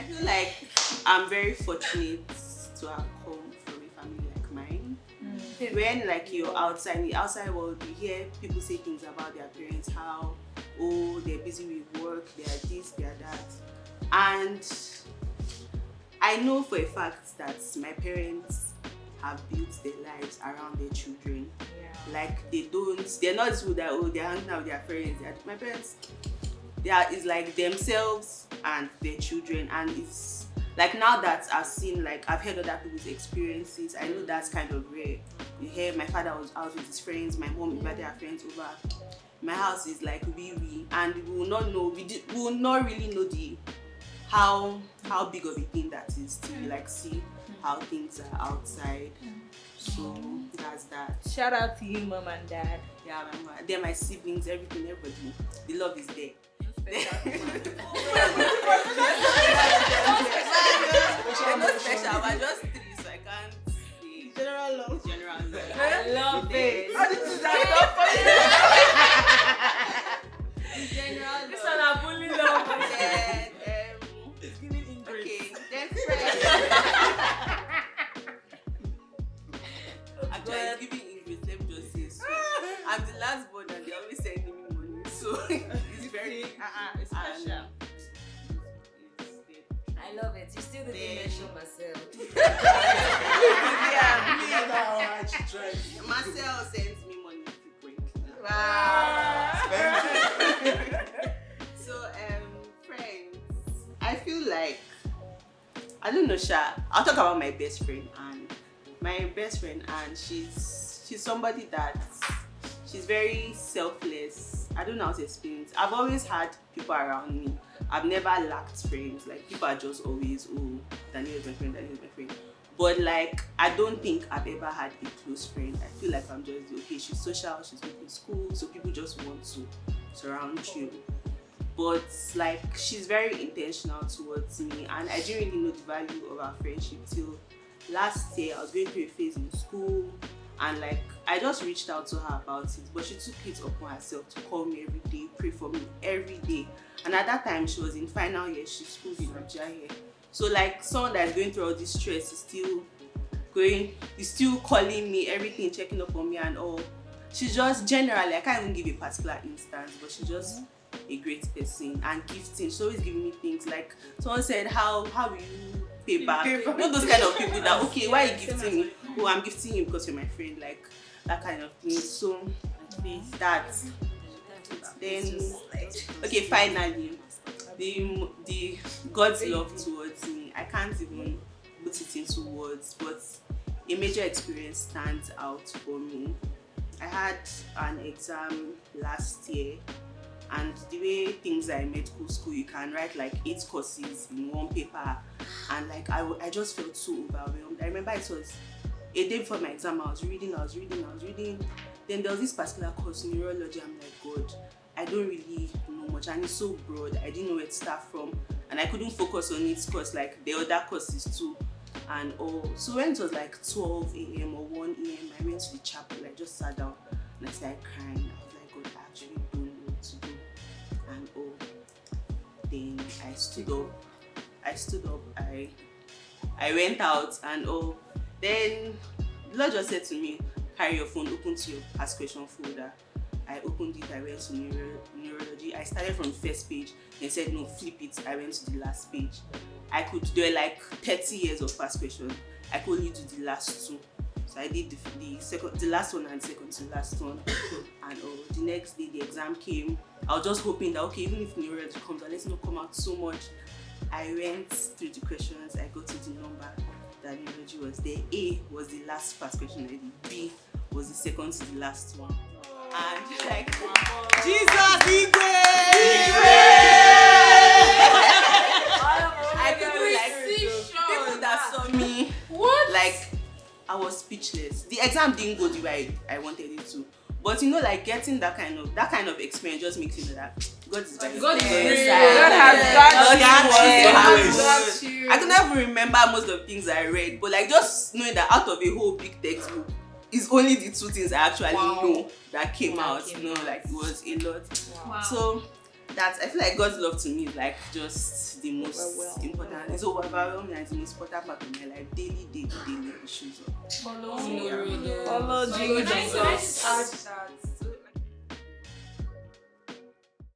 feel like I'm very fortunate to have come from a family like mine. When like you're outside in the outside world, you hear people say things about their parents, how they're busy with work, they are this, they are that. And I know for a fact that my parents have built their lives around their children. Like they're not people that they're hanging out with their friends. My parents, it's like themselves and their children, and it's like now that I've seen, like I've heard other people's experiences, I know that's kind of rare. You hear my father was out with his friends, my mom invited her friends over. My house is like we and we will not know, we will not really know how big of a thing that is to like see how things are outside. So that's that. Shout out to you, mom and dad. Yeah, they're my siblings, everybody. The love is there. They're not special, but just 3, so I can't say. General love. I love it. How did you that General love. This one I bully love. Then, It's giving English. okay, then friends. Actually, it's giving English, let me just say so. I'm the last born and they always sending me money, so it's very It's special. I love it. You still didn't mention myself. Marcel sends me money frequently. Wow. So friends, I feel like, I don't know, Sha. I'll talk about my best friend, and she's somebody that she's very selfless. I don't know how to explain it. I've always had people around me. I've never lacked friends. Like people are just always, Danielle is my friend. But like I don't think I've ever had a close friend. I feel like I'm just okay, she's social, she's good in school, so people just want to surround you. But like she's very intentional towards me, and I didn't really know the value of our friendship till last year. I was going through a phase in school, and like I just reached out to her about it, but she took it upon herself to call me every day, pray for me every day. And at that time she was in final year, she schooled in Nigeria. So like someone that's going through all this stress is still calling me, everything, checking up on me and all. She's just generally, I can't even give a particular instance, but she's just a great person. And gifting, she's always giving me things like someone said, how will you pay back? You know those kind of people that, okay, why are you gifting me? Oh, I'm gifting you because you're my friend, like that kind of thing. So that. Then okay, finally, the God's love towards me, I can't even put it into words, but a major experience stands out for me. I had an exam last year, and the way things are in medical school, you can write like 8 courses in one paper, and like I just felt so overwhelmed. I remember it was a day before my exam. I was reading. Then there was this particular course, neurology. I'm like, God, I don't really know much, and it's so broad. I didn't know where to start from, and I couldn't focus on it because like the other courses too, and all. So when it was like 12 a.m. or 1 a.m., I went to the chapel. I just sat down and I started crying. I was like, God, I actually don't know what to do, and all. Then I stood up. I went out and all. Then the Lord just said to me, carry your phone, open to your past question folder. I opened it, I went to neurology. I started from the first page. They said, no, flip it. I went to the last page. There were like 30 years of past questions. I could only do the last 2. So I did the last one and second to the last one. And the next day the exam came. I was just hoping that, okay, even if neurology comes out, let's not come out so much. I went through the questions. I got to the number that neurology was there. A was the last past question I did. B was the second to the last one. And like, Jesus, I couldn't like people that saw me. What? Like, I was speechless. The exam didn't go the way I wanted it to. But you know, like getting that kind of experience just makes you know that God is by your side. God has got you. I can never remember most of the things I read, but like just knowing that out of a whole big textbook, it's only the 2 things I actually know that came out. You know, like it was a lot. Wow. So That's, I feel like God's love to me is like just the most important. It's overwhelming and it's the most important part of my life. Daily, it shows up. Follow Yeah. Jesus. Follow Jesus. Jesus. Add that.